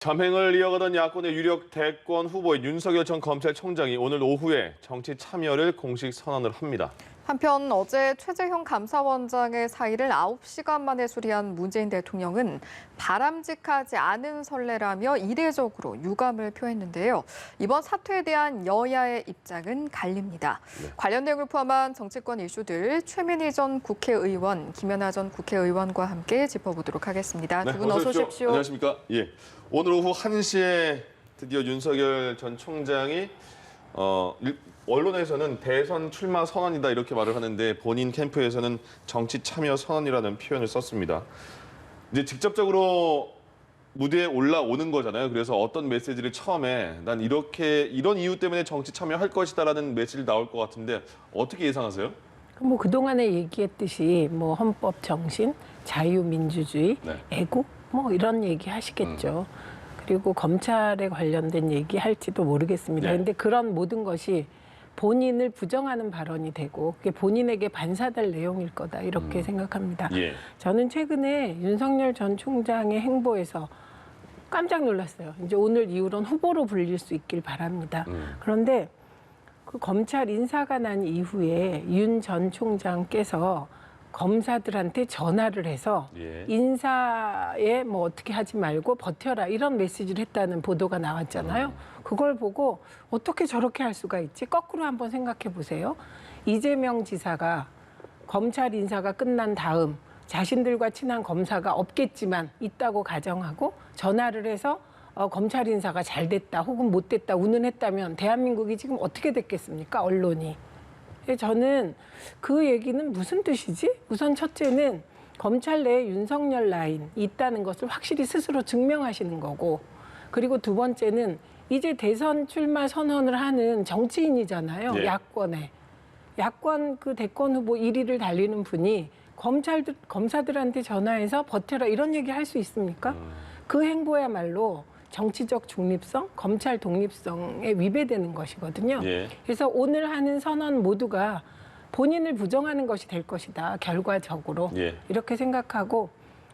잠행을 이어가던 야권의 유력 대권 후보인 윤석열 전 검찰총장이 오늘 오후에 정치 참여를 공식 선언을 합니다. 한편 어제 최재형 감사원장의 사의를 9시간 만에 수리한 문재인 대통령은 바람직하지 않은 선례라며 이례적으로 유감을 표했는데요. 이번 사퇴에 대한 여야의 입장은 갈립니다. 관련 내용을 포함한 정치권 이슈들 최민희 전 국회의원, 김연아 전 국회의원과 함께 짚어보도록 하겠습니다. 두 분 어서 오십시오. 안녕하십니까? 예. 오늘 오후 1시에 드디어 윤석열 전 총장이 언론에서는 대선 출마 선언이다 이렇게 말을 하는데 본인 캠프에서는 정치 참여 선언이라는 표현을 썼습니다. 이제 직접적으로 무대에 올라오는 거잖아요. 그래서 어떤 메시지를 처음에 난 이런 이유 때문에 정치 참여할 것이다라는 메시지를 나올 것 같은데 어떻게 예상하세요? 뭐 그동안에 얘기했듯이 뭐 헌법 정신, 자유민주주의, 네. 애국 뭐 이런 얘기 하시겠죠. 그리고 검찰에 관련된 얘기 할지도 모르겠습니다. 네. 그런데 그런 모든 것이 본인을 부정하는 발언이 되고 그게 본인에게 반사될 내용일 거다 이렇게 생각합니다. 예. 저는 최근에 윤석열 전 총장의 행보에서 깜짝 놀랐어요. 이제 오늘 이후로는 후보로 불릴 수 있길 바랍니다. 그런데 그 검찰 인사가 난 이후에 윤 전 총장께서 검사들한테 전화를 해서 예. 인사에 뭐 어떻게 하지 말고 버텨라 이런 메시지를 했다는 보도가 나왔잖아요. 그걸 보고 어떻게 저렇게 할 수가 있지? 거꾸로 한번 생각해 보세요. 이재명 지사가 검찰 인사가 끝난 다음 자신들과 친한 검사가 없겠지만 있다고 가정하고 전화를 해서 검찰 인사가 잘 됐다 혹은 못 됐다 운운했다면 대한민국이 지금 어떻게 됐겠습니까? 언론이. 저는 그 얘기는 무슨 뜻이지? 우선 첫째는 검찰 내에 윤석열 라인이 있다는 것을 확실히 스스로 증명하시는 거고, 그리고 두 번째는 이제 대선 출마 선언을 하는 정치인이잖아요. 예. 야권 그 대권 후보 1위를 달리는 분이 검사들한테 전화해서 버텨라 이런 얘기 할 수 있습니까? 그 행보야말로 정치적 중립성, 검찰 독립성에 위배되는 것이거든요. 예. 그래서 오늘 하는 선언 모두가 본인을 부정하는 것이 될 것이다, 결과적으로. 예. 이렇게 생각하고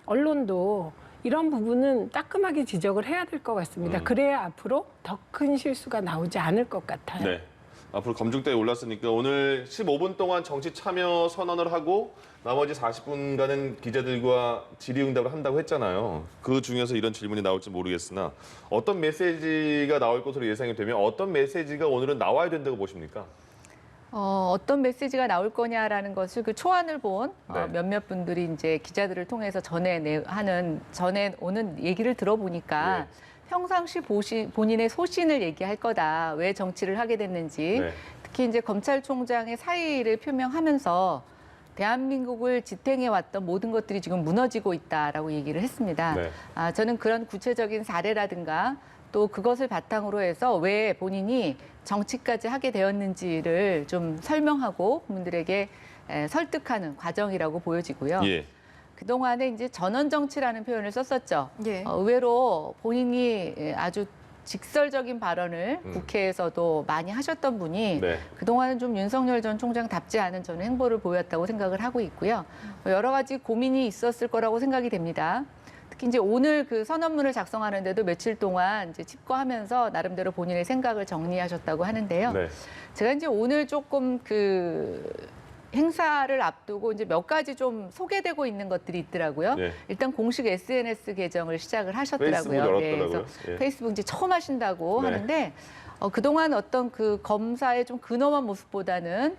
언론도 이런 부분은 따끔하게 지적을 해야 될 것 같습니다. 그래야 앞으로 더 큰 실수가 나오지 않을 것 같아요. 네. 앞으로 검증대에 올랐으니까 오늘 15분 동안 정치 참여 선언을 하고 나머지 40분간은 기자들과 질의응답을 한다고 했잖아요. 그 중에서 이런 질문이 나올지 모르겠으나 어떤 메시지가 나올 것으로 예상이 되면 어떤 메시지가 오늘은 나와야 된다고 보십니까? 어떤 메시지가 나올 거냐라는 것을 그 초안을 본 네. 몇몇 분들이 이제 기자들을 통해서 전해 오는 얘기를 들어보니까 네. 평상시 본인의 소신을 얘기할 거다. 왜 정치를 하게 됐는지. 네. 특히 이제 검찰총장의 사의를 표명하면서 대한민국을 지탱해 왔던 모든 것들이 지금 무너지고 있다라고 얘기를 했습니다. 네. 저는 그런 구체적인 사례라든가 또 그것을 바탕으로 해서 왜 본인이 정치까지 하게 되었는지를 좀 설명하고 국민들에게 설득하는 과정이라고 보여지고요. 예. 그동안에 이제 전원 정치라는 표현을 썼었죠. 예. 의외로 본인이 아주 직설적인 발언을 국회에서도 많이 하셨던 분이 네. 그동안은 좀 윤석열 전 총장답지 않은 저는 행보를 보였다고 생각을 하고 있고요. 여러 가지 고민이 있었을 거라고 생각이 됩니다. 특히 이제 오늘 그 선언문을 작성하는데도 며칠 동안 이제 칩거하면서 나름대로 본인의 생각을 정리하셨다고 하는데요. 네. 제가 이제 오늘 조금 그 행사를 앞두고 이제 몇 가지 좀 소개되고 있는 것들이 있더라고요. 네. 일단 공식 SNS 계정을 시작을 하셨더라고요. 페이스북 열었더라고요. 그래서 예. 페이스북 이제 처음 하신다고 네. 하는데 그동안 어떤 그 검사의 좀 근엄한 모습보다는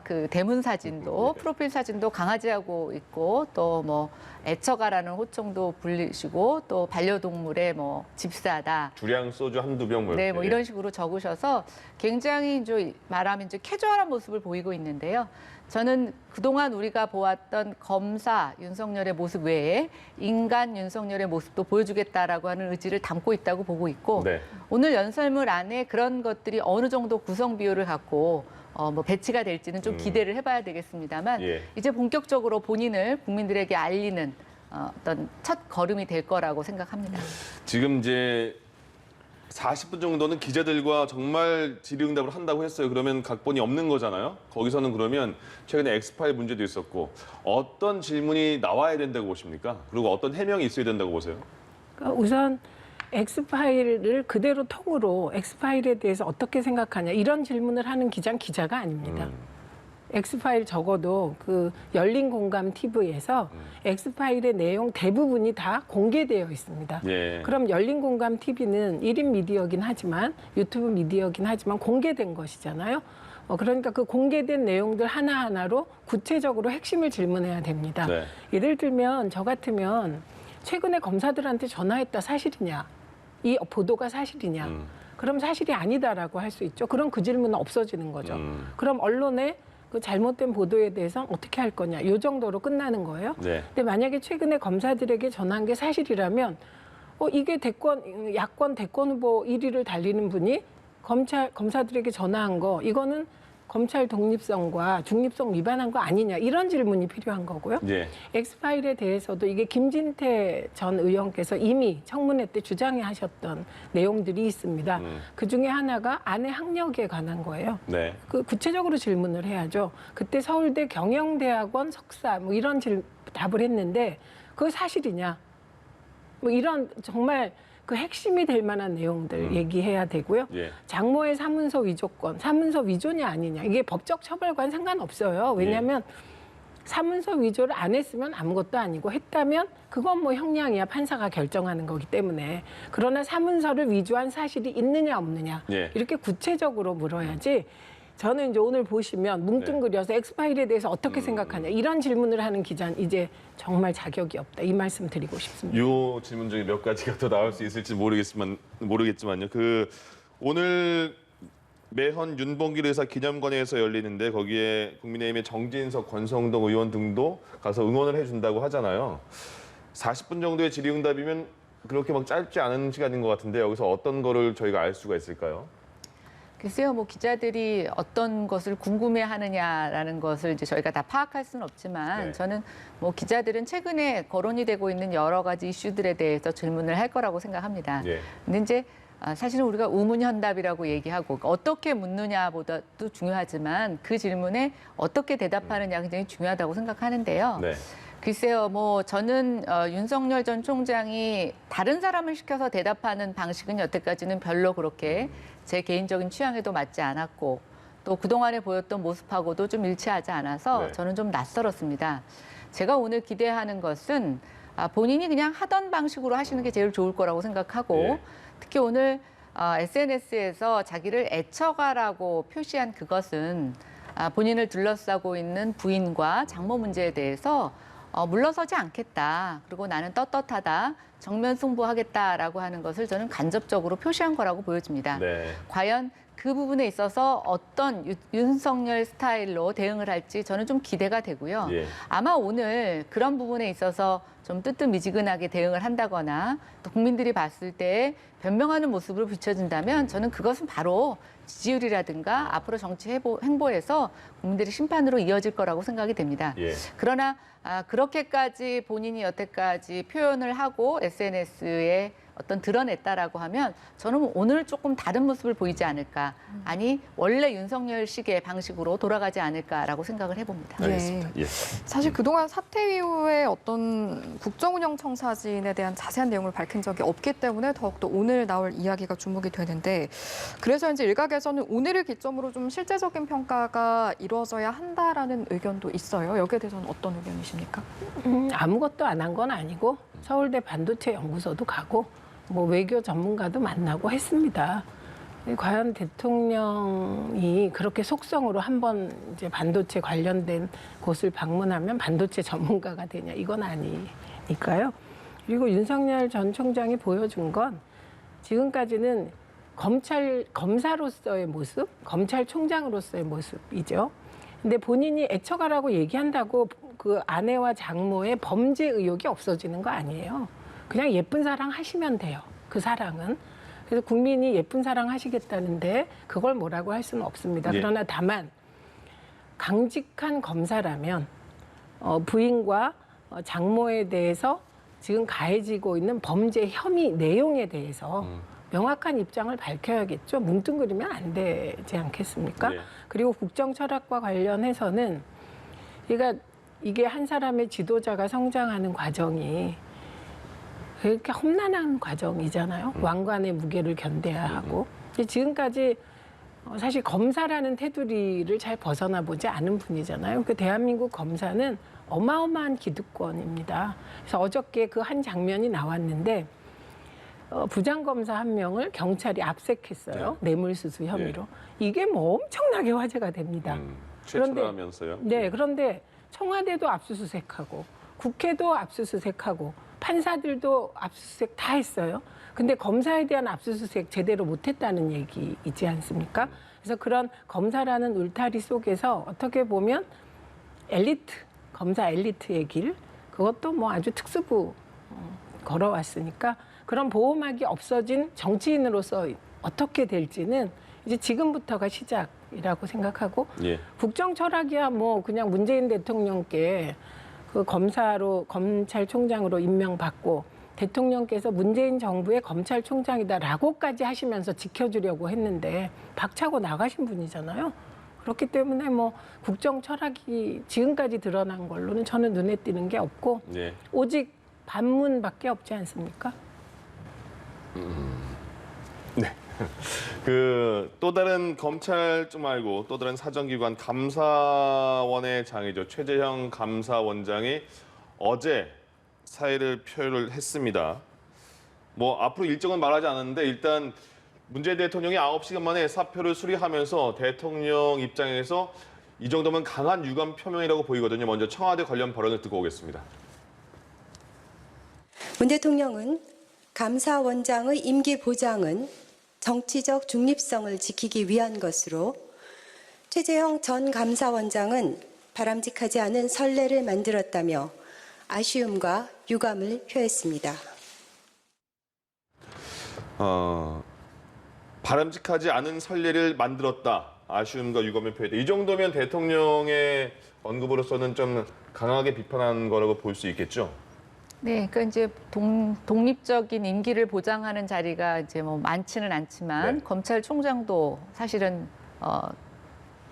그 대문 사진도 프로필 사진도 강아지하고 있고 또 뭐 애처가라는 호칭도 불리시고 또 반려동물의 뭐 집사다. 주량 소주 한두 병 뭐 네, 뭐 이렇게. 이런 식으로 적으셔서 굉장히 이제 말하면 이제 캐주얼한 모습을 보이고 있는데요. 저는 그동안 우리가 보았던 검사 윤석열의 모습 외에 인간 윤석열의 모습도 보여주겠다라고 하는 의지를 담고 있다고 보고 있고 네. 오늘 연설문 안에 그런 것들이 어느 정도 구성 비율을 갖고 뭐 배치가 될지는 좀 기대를 해봐야 되겠습니다만 예. 이제 본격적으로 본인을 국민들에게 알리는 어떤 첫 걸음이 될 거라고 생각합니다. 지금 이제 40분 정도는 기자들과 정말 질의응답을 한다고 했어요. 그러면 각본이 없는 거잖아요. 거기서는 그러면 최근에 엑스파일 문제도 있었고 어떤 질문이 나와야 된다고 보십니까? 그리고 어떤 해명이 있어야 된다고 보세요? 그러니까 우선 X파일을 그대로 통으로 X파일에 대해서 어떻게 생각하냐 이런 질문을 하는 기자는 기자가 아닙니다. X파일 적어도 그 열린 공감 TV에서 X파일의 내용 대부분이 다 공개되어 있습니다. 예. 그럼 열린 공감 TV는 1인 미디어긴 하지만 유튜브 미디어긴 하지만 공개된 것이잖아요. 그러니까 그 공개된 내용들 하나하나로 구체적으로 핵심을 질문해야 됩니다. 네. 예를 들면 저 같으면 최근에 검사들한테 전화했다 사실이냐? 이 보도가 사실이냐? 그럼 사실이 아니다라고 할 수 있죠. 그럼 그 질문은 없어지는 거죠. 그럼 언론에 그 잘못된 보도에 대해서 어떻게 할 거냐? 이 정도로 끝나는 거예요. 네. 근데 만약에 최근에 검사들에게 전한 게 사실이라면 이게 야권 대권 후보 1위를 달리는 분이 검사들에게 전화한 거 이거는 검찰 독립성과 중립성 위반한 거 아니냐 이런 질문이 필요한 거고요. 예. X파일에 대해서도 이게 김진태 전 의원께서 이미 청문회 때 주장해 하셨던 내용들이 있습니다. 그중에 하나가 아내 학력에 관한 거예요. 네. 그 구체적으로 질문을 해야죠. 그때 서울대 경영대학원 석사 뭐 이런 답을 했는데 그거 사실이냐? 뭐 이런 정말 그 핵심이 될 만한 내용들 얘기해야 되고요. 예. 장모의 사문서 위조건, 사문서 위조냐 아니냐 이게 법적 처벌과는 상관없어요. 왜냐하면 사문서 위조를 안 했으면 아무것도 아니고 했다면 그건 뭐 형량이야 판사가 결정하는 거기 때문에 그러나 사문서를 위조한 사실이 있느냐 없느냐 예. 이렇게 구체적으로 물어야지. 저는 이제 오늘 보시면 뭉뚱그려서 X파일에 대해서 어떻게 생각하냐 이런 질문을 하는 기자는 이제 정말 자격이 없다 이 말씀 드리고 싶습니다. 이 질문 중에 몇 가지가 더 나올 수 있을지 모르겠지만요. 그 오늘 매헌 윤봉길 의사 기념관에서 열리는데 거기에 국민의힘의 정진석, 권성동 의원 등도 가서 응원을 해준다고 하잖아요. 40분 정도의 질의응답이면 그렇게 막 짧지 않은 시간인 것 같은데 여기서 어떤 거를 저희가 알 수가 있을까요? 글쎄요, 뭐 기자들이 어떤 것을 궁금해하느냐라는 것을 이제 저희가 다 파악할 수는 없지만 네. 저는 뭐 기자들은 최근에 거론이 되고 있는 여러 가지 이슈들에 대해서 질문을 할 거라고 생각합니다. 예. 근데 이제 사실은 우리가 우문현답이라고 얘기하고 어떻게 묻느냐보다도 중요하지만 그 질문에 어떻게 대답하느냐 굉장히 중요하다고 생각하는데요. 네. 글쎄요, 뭐 저는 윤석열 전 총장이 다른 사람을 시켜서 대답하는 방식은 여태까지는 별로 그렇게 제 개인적인 취향에도 맞지 않았고 또 그동안에 보였던 모습하고도 좀 일치하지 않아서 네. 저는 좀 낯설었습니다. 제가 오늘 기대하는 것은 본인이 그냥 하던 방식으로 하시는 게 제일 좋을 거라고 생각하고 예. 특히 오늘 SNS에서 자기를 애처가라고 표시한 그것은 본인을 둘러싸고 있는 부인과 장모 문제에 대해서 물러서지 않겠다. 그리고 나는 떳떳하다. 정면 승부하겠다라고 하는 것을 저는 간접적으로 표시한 거라고 보여집니다. 네. 과연 그 부분에 있어서 어떤 윤석열 스타일로 대응을 할지 저는 좀 기대가 되고요. 예. 아마 오늘 그런 부분에 있어서 좀 뜨뜻미지근하게 대응을 한다거나 또 국민들이 봤을 때 변명하는 모습으로 비춰진다면 저는 그것은 바로 지지율이라든가 앞으로 정치 행보에서 국민들의 심판으로 이어질 거라고 생각이 됩니다. 예. 그러나 그렇게까지 본인이 여태까지 표현을 하고 SNS에 어떤 드러냈다라고 하면 저는 오늘 조금 다른 모습을 보이지 않을까. 아니 원래 윤석열식의 방식으로 돌아가지 않을까라고 생각을 해봅니다. 알겠습니다. 예. 사실 그동안 사태 이후에 어떤 국정운영 청사진에 대한 자세한 내용을 밝힌 적이 없기 때문에 더욱더 오늘 나올 이야기가 주목이 되는데 그래서 이제 일각에서는 오늘을 기점으로 좀 실제적인 평가가 이루어져야 한다라는 의견도 있어요. 여기에 대해서는 어떤 의견이십니까? 아무것도 안 한 건 아니고 서울대 반도체 연구소도 가고 뭐 외교 전문가도 만나고 했습니다. 과연 대통령이 그렇게 속성으로 한번 이제 반도체 관련된 곳을 방문하면 반도체 전문가가 되냐 이건 아니니까요. 그리고 윤석열 전 총장이 보여준 건 지금까지는 검사로서의 모습, 검찰총장으로서의 모습이죠. 근데 본인이 애처가라고 얘기한다고 그 아내와 장모의 범죄 의혹이 없어지는 거 아니에요. 그냥 예쁜 사랑 하시면 돼요. 그 사랑은. 그래서 국민이 예쁜 사랑 하시겠다는데 그걸 뭐라고 할 수는 없습니다. 예. 그러나 다만 강직한 검사라면 부인과 장모에 대해서 지금 가해지고 있는 범죄 혐의 내용에 대해서 명확한 입장을 밝혀야겠죠. 뭉뚱그리면 안 되지 않겠습니까? 예. 그리고 국정 철학과 관련해서는 이게 한 사람의 지도자가 성장하는 과정이 그렇게 험난한 과정이잖아요. 왕관의 무게를 견뎌야 하고. 근데 지금까지 사실 검사라는 테두리를 잘 벗어나 보지 않은 분이잖아요. 그 대한민국 검사는 어마어마한 기득권입니다. 그래서 어저께 그 한 장면이 나왔는데 부장검사 한 명을 경찰이 압색했어요. 뇌물수수 혐의로. 이게 뭐 엄청나게 화제가 됩니다. 최초라면서요? 네, 그런데 청와대도 압수수색하고 국회도 압수수색하고 판사들도 압수수색 다 했어요. 근데 검사에 대한 압수수색 제대로 못했다는 얘기이지 않습니까? 그래서 그런 검사라는 울타리 속에서 어떻게 보면 엘리트, 검사 엘리트의 길, 그것도 뭐 아주 특수부 걸어왔으니까 그런 보호막이 없어진 정치인으로서 어떻게 될지는 이제 지금부터가 시작이라고 생각하고 예. 국정 철학이야 뭐 그냥 문재인 대통령께 그 검찰총장으로 임명받고 대통령께서 문재인 정부의 검찰총장이다라고까지 하시면서 지켜주려고 했는데 박차고 나가신 분이잖아요. 그렇기 때문에 뭐 국정 철학이 지금까지 드러난 걸로는 저는 눈에 띄는 게 없고 예. 오직 반문밖에 없지 않습니까? 네. 그 또 다른 검찰 좀 말고 또 다른 사정기관 감사원의 장이죠. 최재형 감사원장이 어제 사의를 표를 했습니다. 뭐 앞으로 일정은 말하지 않았는데 일단 문재인 대통령이 9시간 만에 사표를 수리하면서 대통령 입장에서 이 정도면 강한 유감 표명이라고 보이거든요. 먼저 청와대 관련 발언을 듣고 오겠습니다. 문 대통령은 감사원장의 임기 보장은 정치적 중립성을 지키기 위한 것으로 최재형 전 감사원장은 바람직하지 않은 선례를 만들었다며 아쉬움과 유감을 표했습니다. 바람직하지 않은 선례를 만들었다. 아쉬움과 유감을 표했다. 이 정도면 대통령의 언급으로서는 좀 강하게 비판한 거라고 볼 수 있겠죠. 네, 그러니까 이제 독립적인 임기를 보장하는 자리가 이제 뭐 많지는 않지만 네. 검찰총장도 사실은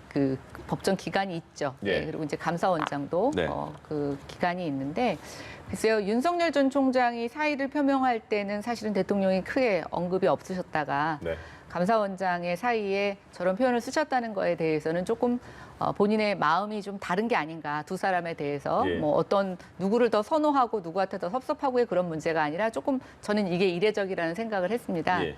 그 법정 기간이 있죠. 예. 네, 그리고 이제 감사원장도 네. 그 기간이 있는데 글쎄요, 윤석열 전 총장이 사의를 표명할 때는 사실은 대통령이 크게 언급이 없으셨다가 네. 감사원장의 사이에 저런 표현을 쓰셨다는 거에 대해서는 조금 본인의 마음이 좀 다른 게 아닌가. 두 사람에 대해서 예. 뭐 어떤 누구를 더 선호하고 누구한테 더 섭섭하고의 그런 문제가 아니라 조금 저는 이게 이례적이라는 생각을 했습니다. 예.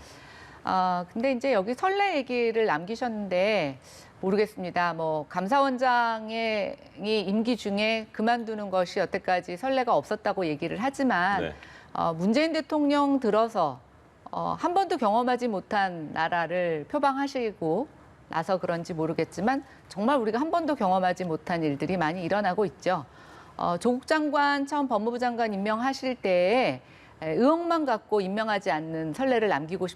근데 이제 여기 선례 얘기를 남기셨는데 모르겠습니다. 뭐 감사원장의 임기 중에 그만두는 것이 여태까지 선례가 없었다고 얘기를 하지만 네. 문재인 대통령 들어서 한 번도 경험하지 못한 나라를 표방하시고 나서 그런지 모르겠지만 정말 우리가 한 번도 경험하지 못한 일들이 많이 일어나고 있죠. 조국 장관 처음 법무부 장관 임명하실 때에 의혹만 갖고 임명하지 않는 선례를 남기고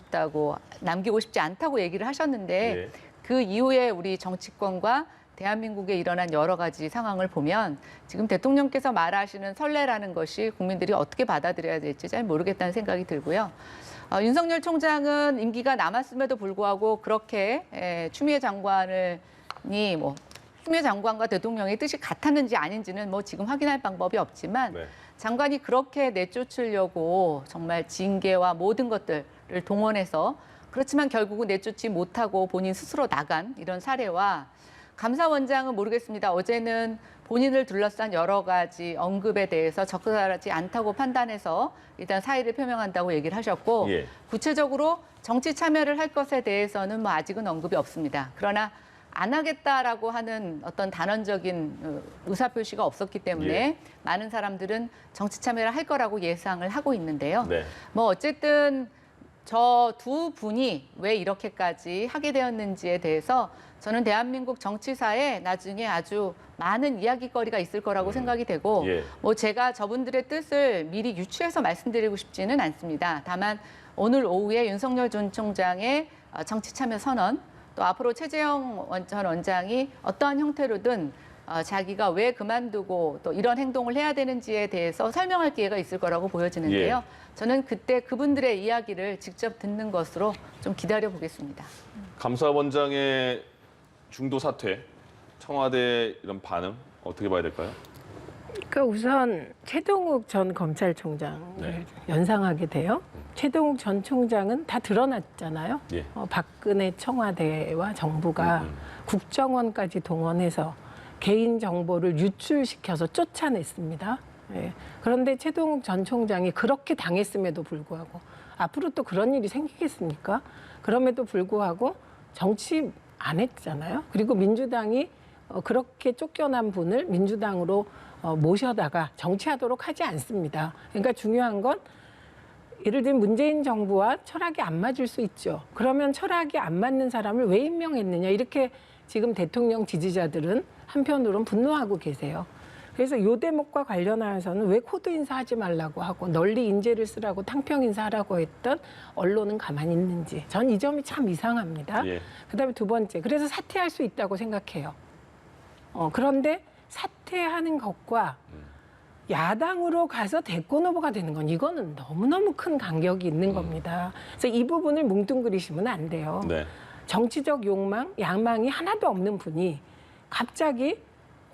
싶지 않다고 얘기를 하셨는데 예. 그 이후에 우리 정치권과 대한민국에 일어난 여러 가지 상황을 보면 지금 대통령께서 말하시는 선례라는 것이 국민들이 어떻게 받아들여야 될지 잘 모르겠다는 생각이 들고요. 윤석열 총장은 임기가 남았음에도 불구하고 그렇게 추미애 장관과 대통령의 뜻이 같았는지 아닌지는 뭐 지금 확인할 방법이 없지만 네. 장관이 그렇게 내쫓으려고 정말 징계와 모든 것들을 동원해서 그렇지만 결국은 내쫓지 못하고 본인 스스로 나간 이런 사례와 감사원장은 모르겠습니다. 어제는 본인을 둘러싼 여러 가지 언급에 대해서 적절하지 않다고 판단해서 일단 사의를 표명한다고 얘기를 하셨고 예. 구체적으로 정치 참여를 할 것에 대해서는 뭐 아직은 언급이 없습니다. 그러나 안 하겠다라고 하는 어떤 단언적인 의사표시가 없었기 때문에 예. 많은 사람들은 정치 참여를 할 거라고 예상을 하고 있는데요. 네. 뭐 어쨌든 저 두 분이 왜 이렇게까지 하게 되었는지에 대해서 저는 대한민국 정치사에 나중에 아주 많은 이야기거리가 있을 거라고 생각이 되고 예. 뭐 제가 저분들의 뜻을 미리 유추해서 말씀드리고 싶지는 않습니다. 다만 오늘 오후에 윤석열 전 총장의 정치 참여 선언 또 앞으로 최재형 전 원장이 어떠한 형태로든 자기가 왜 그만두고 또 이런 행동을 해야 되는지에 대해서 설명할 기회가 있을 거라고 보여지는데요. 저는 그때 그분들의 이야기를 직접 듣는 것으로 좀 기다려 보겠습니다. 감사원장의 중도 사퇴, 청와대 이런 반응 어떻게 봐야 될까요? 그러니까 우선 최동욱 전 검찰총장을 네. 연상하게 돼요. 최동욱 전 총장은 다 드러났잖아요. 예. 박근혜 청와대와 정부가 국정원까지 동원해서 개인 정보를 유출시켜서 쫓아냈습니다. 예. 그런데 최동욱 전 총장이 그렇게 당했음에도 불구하고 앞으로 또 그런 일이 생기겠습니까? 그럼에도 불구하고 정치 안 했잖아요. 그리고 민주당이 그렇게 쫓겨난 분을 민주당으로 모셔다가 정치하도록 하지 않습니다. 그러니까 중요한 건 예를 들면 문재인 정부와 철학이 안 맞을 수 있죠. 그러면 철학이 안 맞는 사람을 왜 임명했느냐 이렇게 지금 대통령 지지자들은 한편으로는 분노하고 계세요. 그래서 이 대목과 관련하여서는 왜 코드 인사하지 말라고 하고 널리 인재를 쓰라고 탕평 인사하라고 했던 언론은 가만히 있는지 전 이 점이 참 이상합니다. 예. 그다음에 두 번째, 그래서 사퇴할 수 있다고 생각해요. 그런데 사퇴하는 것과 야당으로 가서 대권 후보가 되는 건 이거는 너무너무 큰 간격이 있는 겁니다. 그래서 이 부분을 뭉뚱그리시면 안 돼요. 네. 정치적 욕망, 야망이 하나도 없는 분이 갑자기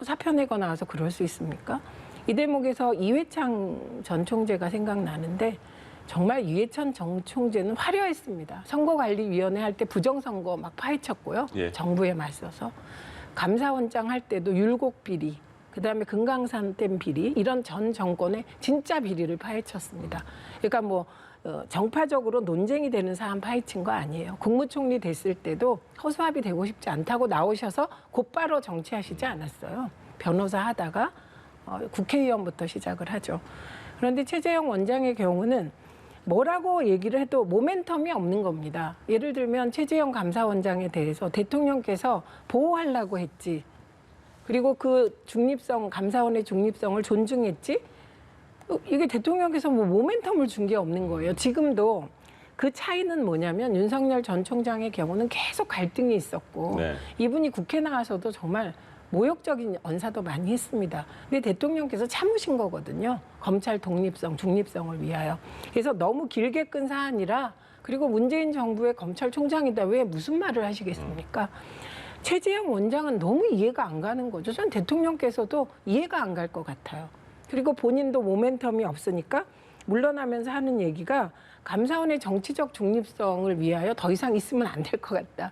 사표 내고 나와서 그럴 수 있습니까? 이 대목에서 이회창 전 총재가 생각나는데 정말 이회창 전 총재는 화려했습니다. 선거관리위원회 할 때 부정선거 막 파헤쳤고요. 예. 정부에 맞서서. 감사원장 할 때도 율곡 비리, 그다음에 금강산 댐 비리 이런 전 정권의 진짜 비리를 파헤쳤습니다. 그러니까 뭐 정파적으로 논쟁이 되는 사안 파헤친 거 아니에요. 국무총리 됐을 때도 허수아비 되고 싶지 않다고 나오셔서 곧바로 정치하시지 않았어요. 변호사 하다가 국회의원부터 시작을 하죠. 그런데 최재형 원장의 경우는 뭐라고 얘기를 해도 모멘텀이 없는 겁니다. 예를 들면 최재형 감사원장에 대해서 대통령께서 보호하려고 했지. 그리고 그 중립성, 감사원의 중립성을 존중했지. 이게 대통령께서 뭐 모멘텀을 준 게 없는 거예요. 지금도 그 차이는 뭐냐면 윤석열 전 총장의 경우는 계속 갈등이 있었고 네. 이분이 국회 나와서도 정말 모욕적인 언사도 많이 했습니다. 근데 대통령께서 참으신 거거든요. 검찰 독립성, 중립성을 위하여. 그래서 너무 길게 끈 사안이라 그리고 문재인 정부의 검찰총장이다 왜 무슨 말을 하시겠습니까? 최재형 원장은 너무 이해가 안 가는 거죠. 전 대통령께서도 이해가 안 갈 것 같아요. 그리고 본인도 모멘텀이 없으니까 물러나면서 하는 얘기가 감사원의 정치적 중립성을 위하여 더 이상 있으면 안 될 것 같다.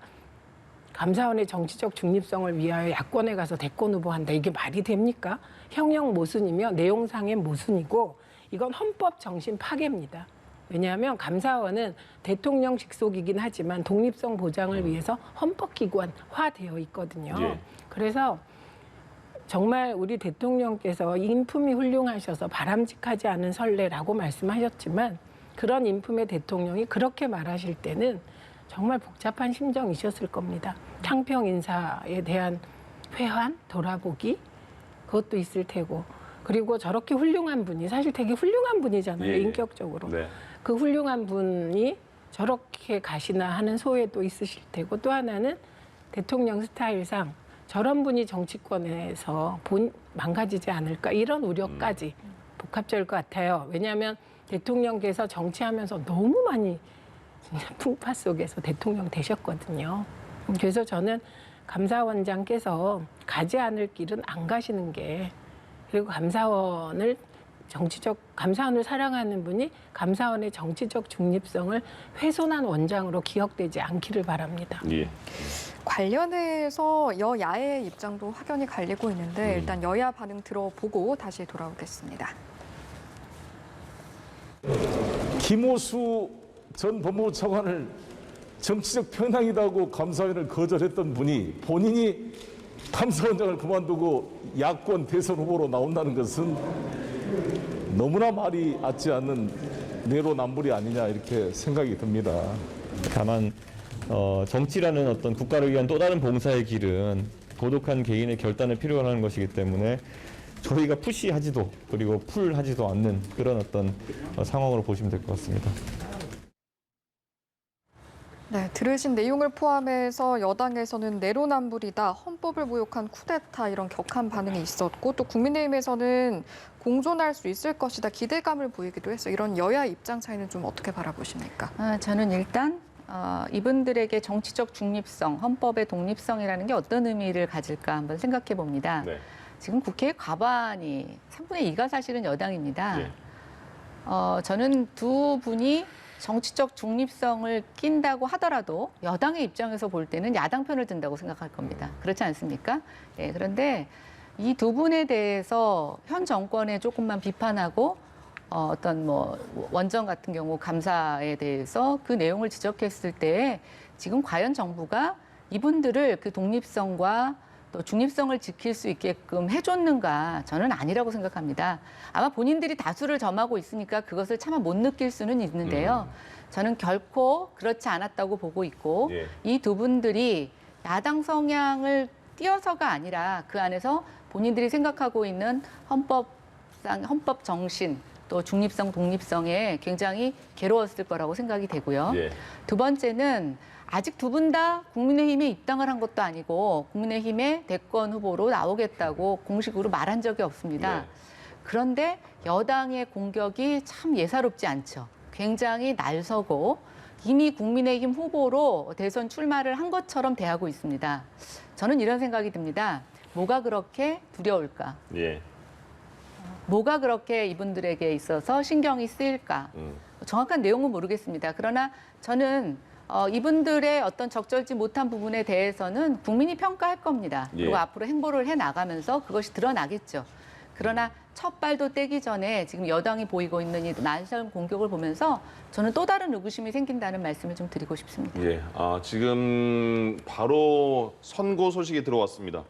감사원의 정치적 중립성을 위하여 야권에 가서 대권 후보한다. 이게 말이 됩니까? 형용 모순이며 내용상의 모순이고 이건 헌법 정신 파괴입니다. 왜냐하면 감사원은 대통령 직속이긴 하지만 독립성 보장을 위해서 헌법기관화되어 있거든요. 예. 그래서 정말 우리 대통령께서 인품이 훌륭하셔서 바람직하지 않은 선례라고 말씀하셨지만 그런 인품의 대통령이 그렇게 말하실 때는 정말 복잡한 심정이셨을 겁니다. 탕평 인사에 대한 회한, 돌아보기 그것도 있을 테고 그리고 저렇게 훌륭한 분이 사실 되게 훌륭한 분이잖아요. 예. 인격적으로. 네. 그 훌륭한 분이 저렇게 가시나 하는 소외도 있으실 테고 또 하나는 대통령 스타일상 저런 분이 정치권에서 망가지지 않을까 이런 우려까지 복합적일 것 같아요. 왜냐하면 대통령께서 정치하면서 너무 많이 진짜 풍파 속에서 대통령 되셨거든요. 그래서 저는 감사원장께서 가지 않을 길은 안 가시는 게 그리고 감사원을 사랑하는 분이 감사원의 정치적 중립성을 훼손한 원장으로 기억되지 않기를 바랍니다. 예. 관련해서 여야의 입장도 확연히 갈리고 있는데 일단 여야 반응 들어보고 다시 돌아오겠습니다. 김호수 전 법무부 차관을 정치적 편향이라고 감사원을 거절했던 분이 본인이 감사원장을 그만두고 야권 대선 후보로 나온다는 것은 너무나 말이 맞지 않는 내로남불이 아니냐 이렇게 생각이 듭니다. 다만 정치라는 어떤 국가를 위한 또 다른 봉사의 길은 고독한 개인의 결단을 필요로 하는 것이기 때문에 저희가 푸시하지도 그리고 풀하지도 않는 그런 어떤 상황으로 보시면 될 것 같습니다. 네, 들으신 내용을 포함해서 여당에서는 내로남불이다, 헌법을 모욕한 쿠데타 이런 격한 반응이 있었고 또 국민의힘에서는 공존할 수 있을 것이다 기대감을 보이기도 해서 이런 여야 입장 차이는 좀 어떻게 바라보십니까? 저는 일단 이분들에게 정치적 중립성, 헌법의 독립성이라는 게 어떤 의미를 가질까 한번 생각해 봅니다. 네. 지금 국회 과반이 3분의 2가 사실은 여당입니다. 예. 저는 두 분이 정치적 중립성을 낀다고 하더라도 여당의 입장에서 볼 때는 야당 편을 든다고 생각할 겁니다. 그렇지 않습니까? 예, 그런데 이 두 분에 대해서 현 정권에 조금만 비판하고 어떤 뭐 원전 같은 경우 감사에 대해서 그 내용을 지적했을 때 지금 과연 정부가 이분들을 그 독립성과 또 중립성을 지킬 수 있게끔 해줬는가? 저는 아니라고 생각합니다. 아마 본인들이 다수를 점하고 있으니까 그것을 차마 못 느낄 수는 있는데요. 저는 결코 그렇지 않았다고 보고 있고 예. 이 두 분들이 야당 성향을 띄어서가 아니라 그 안에서 본인들이 생각하고 있는 헌법 정신 또 중립성, 독립성에 굉장히 괴로웠을 거라고 생각이 되고요. 예. 두 번째는 아직 두 분 다 국민의힘에 입당을 한 것도 아니고 국민의힘의 대권 후보로 나오겠다고 공식으로 말한 적이 없습니다. 네. 그런데 여당의 공격이 참 예사롭지 않죠. 굉장히 날서고 이미 국민의힘 후보로 대선 출마를 한 것처럼 대하고 있습니다. 저는 이런 생각이 듭니다. 뭐가 그렇게 두려울까? 예. 뭐가 그렇게 이분들에게 있어서 신경이 쓰일까? 정확한 내용은 모르겠습니다. 그러나 저는 이분들의 어떤 적절치 못한 부분에 대해서는 국민이 평가할 겁니다. 그리고 예. 앞으로 행보를 해 나가면서 그것이 드러나겠죠. 그러나 첫 발도 떼기 전에 지금 여당이 보이고 있는 이 날선 공격을 보면서 저는 또 다른 의구심이 생긴다는 말씀을 좀 드리고 싶습니다. 예. 지금 바로 선고 소식이 들어왔습니다.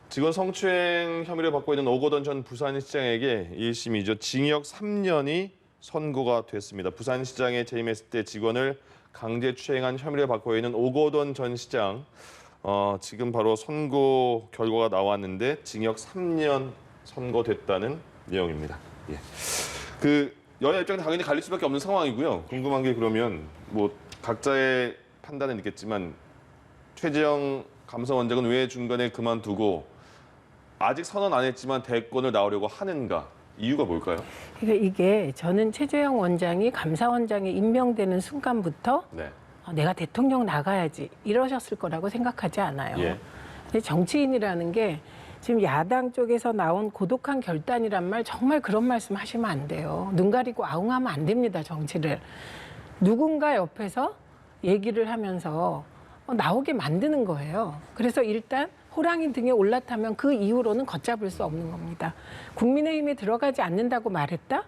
직원 성추행 혐의를 받고 있는 오거돈 전 부산시장에게 1심이죠. 징역 3년이 선고가 됐습니다. 부산시장에 재임했을 때 직원을 강제 추행한 혐의를 받고 있는 오거돈 전 시장. 지금 바로 선고 결과가 나왔는데 징역 3년 선고됐다는 내용입니다. 예. 그 여야 입장은 당연히 갈릴 수밖에 없는 상황이고요. 궁금한 게 그러면 뭐 각자의 판단은 있겠지만 최재형 감사원장은 왜 중간에 그만두고 아직 선언 안 했지만 대권을 나오려고 하는가? 이유가 뭘까요? 그러니까 이게 저는 최재형 원장이 감사원장에 임명되는 순간부터 네. 내가 대통령 나가야지 이러셨을 거라고 생각하지 않아요. 예. 근데 정치인이라는 게 지금 야당 쪽에서 나온 고독한 결단이란 말 정말 그런 말씀 하시면 안 돼요. 눈 가리고 아웅하면 안 됩니다, 정치를. 누군가 옆에서 얘기를 하면서 나오게 만드는 거예요. 그래서 일단 호랑이 등에 올라타면 그 이후로는 걷잡을 수 없는 겁니다. 국민의힘에 들어가지 않는다고 말했다?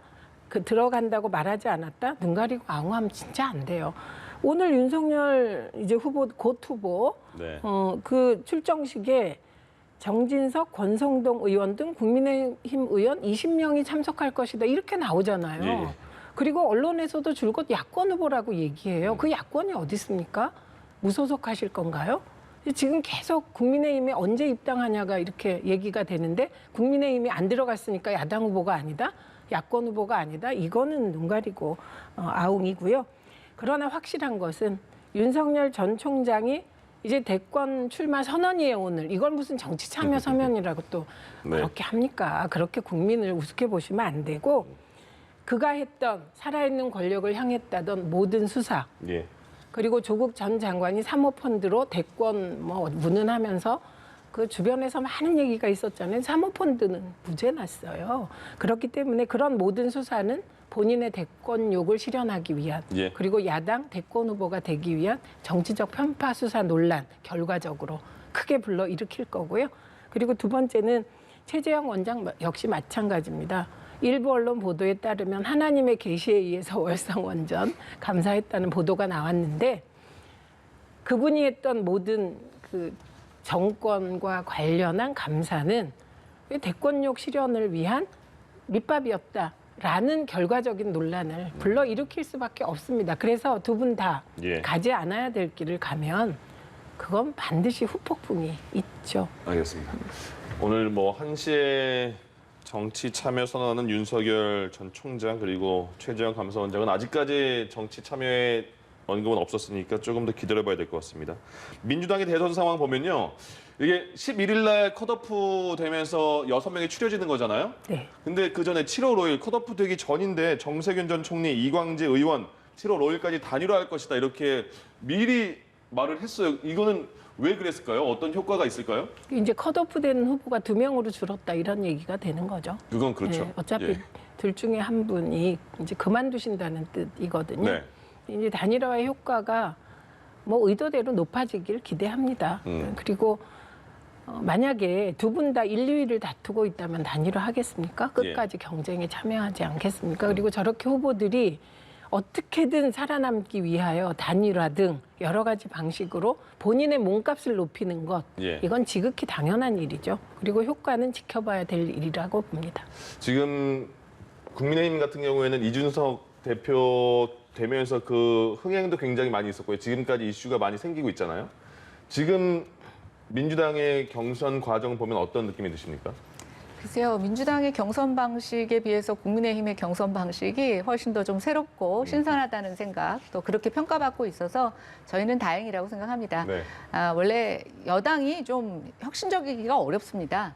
들어간다고 말하지 않았다? 눈 가리고 아웅하면 진짜 안 돼요. 오늘 윤석열 이제 후보, 곧 후보, 네. 그 출정식에 정진석, 권성동 의원 등 국민의힘 의원 20명이 참석할 것이다. 이렇게 나오잖아요. 예. 그리고 언론에서도 줄곧 야권 후보라고 얘기해요. 그 야권이 어디 있습니까? 무소속하실 건가요? 지금 계속 국민의힘에 언제 입당하냐가 이렇게 얘기가 되는데 국민의힘이 안 들어갔으니까 야당 후보가 아니다? 야권 후보가 아니다? 이거는 눈 가리고 아웅이고요. 그러나 확실한 것은 윤석열 전 총장이 이제 대권 출마 선언이에요, 오늘. 이걸 무슨 정치 참여 서면이라고 또 네. 그렇게 합니까? 그렇게 국민을 우습게 보시면 안 되고 그가 했던 살아있는 권력을 향했다던 모든 수사 예. 그리고 조국 전 장관이 사모펀드로 대권 문은하면서 그 주변에서 많은 얘기가 있었잖아요. 사모펀드는 무죄 났어요. 그렇기 때문에 그런 모든 수사는 본인의 대권욕을 실현하기 위한 예. 그리고 야당 대권 후보가 되기 위한 정치적 편파 수사 논란 결과적으로 크게 불러일으킬 거고요. 그리고 두 번째는 최재형 원장 역시 마찬가지입니다. 일부 언론 보도에 따르면 하나님의 계시에 의해서 월성원전 감사했다는 보도가 나왔는데 그분이 했던 모든 그 정권과 관련한 감사는 대권욕 실현을 위한 밑밥이었다라는 결과적인 논란을 불러일으킬 수밖에 없습니다. 그래서 두 분 다 예. 가지 않아야 될 길을 가면 그건 반드시 후폭풍이 있죠. 알겠습니다. 오늘 뭐 1시에 정치 참여 선언하는 윤석열 전 총장 그리고 최재형 감사원장은 아직까지 정치 참여에 언급은 없었으니까 조금 더 기다려봐야 될 것 같습니다. 민주당의 대선 상황 보면요. 이게 11일 날 컷오프 되면서 6명이 추려지는 거잖아요. 네. 근데 그 전에 7월 5일 컷오프 되기 전인데 정세균 전 총리, 이광재 의원 7월 5일까지 단일화할 것이다. 이렇게 미리 말을 했어요. 이거는 왜 그랬을까요? 어떤 효과가 있을까요? 이제 컷오프되는 후보가 2명으로 줄었다 이런 얘기가 되는 거죠. 그건 그렇죠. 예, 어차피 예. 둘 중에 한 분이 이제 그만두신다는 뜻이거든요. 네. 이제 단일화의 효과가 뭐 의도대로 높아지길 기대합니다. 그리고 만약에 두 분 다 1, 2위를 다투고 있다면 단일화 하겠습니까? 끝까지 경쟁에 참여하지 않겠습니까? 그리고 저렇게 후보들이 어떻게든 살아남기 위하여 단일화 등 여러 가지 방식으로 본인의 몸값을 높이는 것, 예. 이건 지극히 당연한 일이죠. 그리고 효과는 지켜봐야 될 일이라고 봅니다. 지금 국민의힘 같은 경우에는 이준석 대표 되면서 그 흥행도 굉장히 많이 있었고요. 지금까지 이슈가 많이 생기고 있잖아요. 지금 민주당의 경선 과정 보면 어떤 느낌이 드십니까? 글쎄요, 민주당의 경선 방식에 비해서 국민의힘의 경선 방식이 훨씬 더 좀 새롭고 신선하다는 생각, 또 그렇게 평가받고 있어서 저희는 다행이라고 생각합니다. 네. 원래 여당이 좀 혁신적이기가 어렵습니다.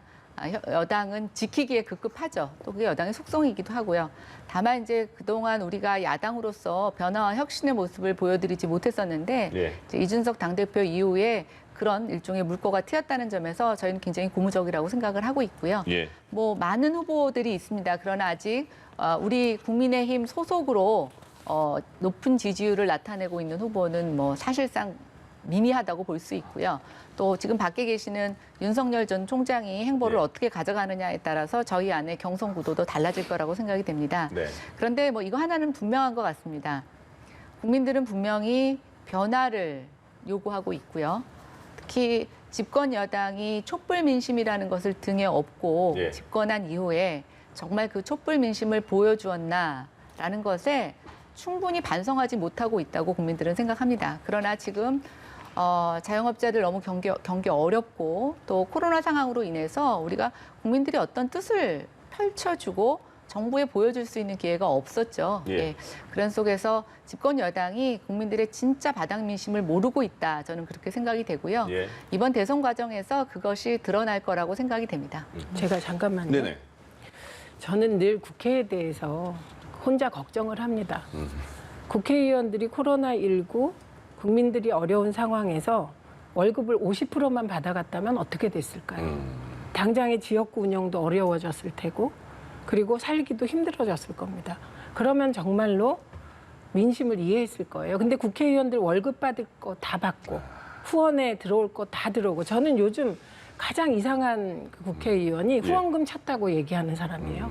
여당은 지키기에 급급하죠. 또 그게 여당의 속성이기도 하고요. 다만 이제 그동안 우리가 야당으로서 변화와 혁신의 모습을 보여드리지 못했었는데 예. 이제 이준석 당대표 이후에 그런 일종의 물꼬가 튀었다는 점에서 저희는 굉장히 고무적이라고 생각을 하고 있고요. 예. 뭐 많은 후보들이 있습니다. 그러나 아직 우리 국민의힘 소속으로 높은 지지율을 나타내고 있는 후보는 뭐 사실상 미미하다고 볼 수 있고요. 또 지금 밖에 계시는 윤석열 전 총장이 행보를 예. 어떻게 가져가느냐에 따라서 저희 안에 경선 구도도 달라질 거라고 생각이 됩니다. 네. 그런데 뭐 이거 하나는 분명한 것 같습니다. 국민들은 분명히 변화를 요구하고 있고요. 특히 집권 여당이 촛불 민심이라는 것을 등에 업고 예. 집권한 이후에 정말 그 촛불 민심을 보여주었나라는 것에 충분히 반성하지 못하고 있다고 국민들은 생각합니다. 그러나 지금 자영업자들 너무 경기 어렵고 또 코로나 상황으로 인해서 우리가 국민들이 어떤 뜻을 펼쳐주고 정부에 보여줄 수 있는 기회가 없었죠. 예. 그런 속에서 집권 여당이 국민들의 진짜 바닥 민심을 모르고 있다. 저는 그렇게 생각이 되고요. 예. 이번 대선 과정에서 그것이 드러날 거라고 생각이 됩니다. 제가 잠깐만요. 네네. 저는 늘 국회에 대해서 혼자 걱정을 합니다. 국회의원들이 코로나19 국민들이 어려운 상황에서 월급을 50%만 받아갔다면 어떻게 됐을까요? 당장의 지역구 운영도 어려워졌을 테고 그리고 살기도 힘들어졌을 겁니다. 그러면 정말로 민심을 이해했을 거예요. 근데 국회의원들 월급 받을 거 다 받고 후원에 들어올 거 다 들어오고 저는 요즘 가장 이상한 그 국회의원이 후원금 찾다고 얘기하는 사람이에요.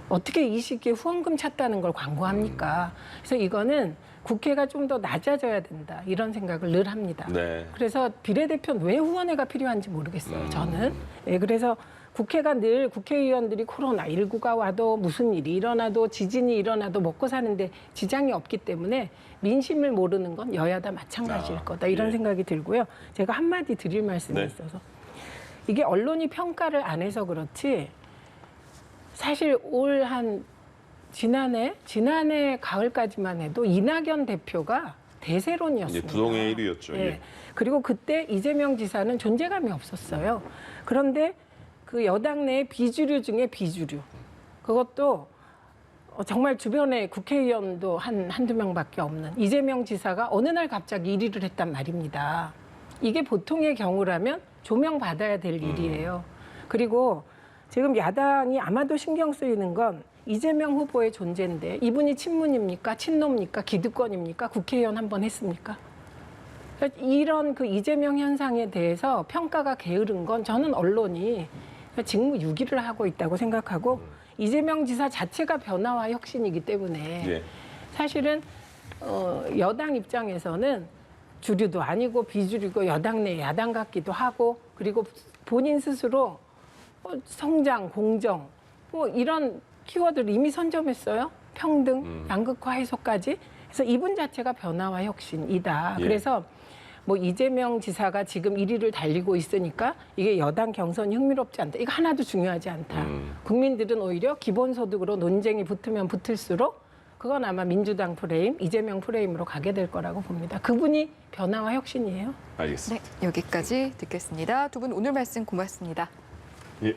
어떻게 이 시기에 후원금 찾다는 걸 광고합니까? 그래서 이거는 국회가 좀 더 낮아져야 된다 이런 생각을 늘 합니다. 네. 그래서 비례대표는 왜 후원회가 필요한지 모르겠어요. 저는. 예, 그래서 국회가 늘 국회의원들이 코로나19가 와도 무슨 일이 일어나도 지진이 일어나도 먹고 사는데 지장이 없기 때문에 민심을 모르는 건 여야 다 마찬가지일 거다 이런 예. 생각이 들고요. 제가 한마디 드릴 말씀이 네. 있어서 이게 언론이 평가를 안 해서 그렇지 사실 올 한 지난해 가을까지만 해도 이낙연 대표가 대세론이었습니다. 이제 부동의 1위였죠. 예. 예. 그리고 그때 이재명 지사는 존재감이 없었어요. 그런데 그 여당 내 비주류 중에 비주류. 그것도 정말 주변에 국회의원도 한두 명밖에 없는 이재명 지사가 어느 날 갑자기 1위를 했단 말입니다. 이게 보통의 경우라면 조명받아야 될 일이에요. 그리고 지금 야당이 아마도 신경 쓰이는 건 이재명 후보의 존재인데 이분이 친문입니까? 친노입니까? 기득권입니까? 국회의원 한 번 했습니까? 이런 그 이재명 현상에 대해서 평가가 게으른 건 저는 언론이 직무유기를 하고 있다고 생각하고 이재명 지사 자체가 변화와 혁신이기 때문에 예. 사실은 여당 입장에서는 주류도 아니고 비주류고 여당 내 야당 같기도 하고 그리고 본인 스스로 성장, 공정 뭐 이런 키워드를 이미 선점했어요. 평등, 양극화 해소까지. 그래서 이분 자체가 변화와 혁신이다. 예. 그래서 뭐 이재명 지사가 지금 1위를 달리고 있으니까 이게 여당 경선이 흥미롭지 않다. 이거 하나도 중요하지 않다. 국민들은 오히려 기본소득으로 논쟁이 붙으면 붙을수록 그건 아마 민주당 프레임, 이재명 프레임으로 가게 될 거라고 봅니다. 그분이 변화와 혁신이에요. 알겠습니다. 네, 여기까지 듣겠습니다. 두 분 오늘 말씀 고맙습니다. 예.